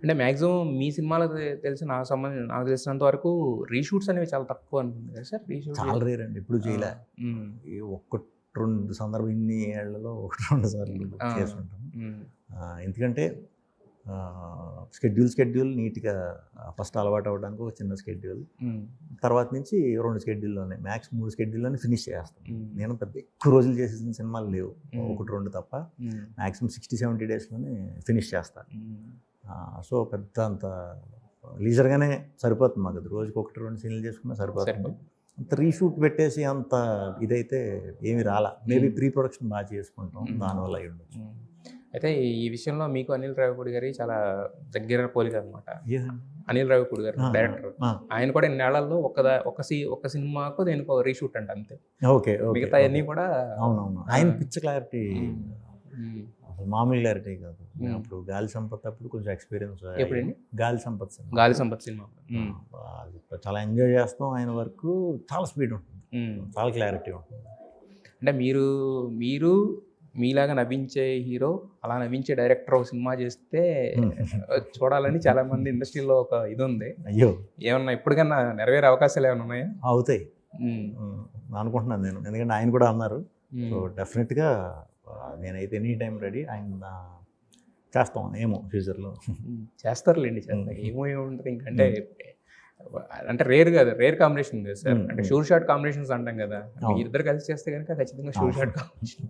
అంటే మాక్సిమం మీ సినిమాలకు తెలిసి నాకు తెలిసినంత వరకు రీషూట్స్ అనేవి చాలా తక్కువ అనుకుంది కదా సార్? రీషూట్ చాలా రేర్ అండి, ఎప్పుడు చేయలే. ఈ ఒక్కటి 2 సందర్భం ఇన్ని ఏళ్లలో 1-2 సార్లు చేసుకుంటాం. ఎందుకంటే షెడ్యూల్ నీట్గా ఫస్ట్ అలవాటు అవ్వడానికి ఒక చిన్న షెడ్యూల్, తర్వాత నుంచి 2 షెడ్యూల్లోనే మ్యాక్స్ 3 షెడ్యూల్లోనే ఫినిష్ చేస్తాం. నేను పెద్ద ఎక్కువ రోజులు చేసేసిన సినిమాలు లేవు, 1-2 తప్ప. మ్యాక్సిమం 60-70 డేస్లోనే ఫినిష్ చేస్తాను. సో పెద్ద అంత లీజర్గానే సరిపోతుంది మాకు. అది రోజుకి 1-2 సీన్లు చేసుకున్నా సరిపోతుంది. అంత రీషూట్ పెట్టేసి అంత ఇదైతే ఏమి రాలా. మేబీ ప్రీ ప్రొడక్షన్ బాగా చేసుకుంటాం, దానివల్ల అయి ఉండొచ్చు. అయితే ఈ విషయంలో మీకు అనిల్ రావిపూడి గారి చాలా దగ్గర పోలిక అనమాట. అనిల్ రావిపూడి గారు డైరెక్టర్, ఆయన కూడా ఇన్నేళ్లలో ఒక సినిమాకు దేనికి ఒక రీషూట్ అంట అంతే. ఓకే, మిగతా అన్నీ కూడా అవునవును. ఆయన పిక్చర్ క్లారిటీ అసలు మామూలు క్లారిటీ కాదు. అప్పుడు గాలి సంపత్ అప్పుడు కొంచెం ఎక్స్పీరియన్స్. ఎప్పుడండి? గాలి సంపత్ సినిమా చాలా ఎంజాయ్ చేస్తాం. ఆయన వరకు చాలా స్పీడ్ ఉంటుంది, చాలా క్లారిటీ ఉంటుంది. అంటే మీరు మీలాగా నవ్వించే హీరో, అలా నవ్వించే డైరెక్టర్ ఒక సినిమా చేస్తే చూడాలని చాలా మంది ఇండస్ట్రీలో ఒక ఇది ఉంది. అయ్యో, ఏమన్నా ఇప్పటికన్నా నెరవేరే అవకాశాలు ఏమైనా ఉన్నాయా? అవుతాయి అనుకుంటున్నాను నేను, ఎందుకంటే ఆయన కూడా అన్నారు. సో డెఫినెట్గా నేనైతే ఎనీ టైం రెడీ. ఆయన చేస్తాం ఏమో ఫ్యూచర్లో చేస్తారులేండి. ఏమో ఏముంటుంది ఇంకంటే, అంటే రేర్ కాంబినేషన్ కదా సార్. అంటే షూర్ షాట్ కాంబినేషన్స్ అంటాం కదా, మీ ఇద్దరు కలిసి చేస్తే కనుక ఖచ్చితంగా షూర్ షాట్ కాంబినేషన్.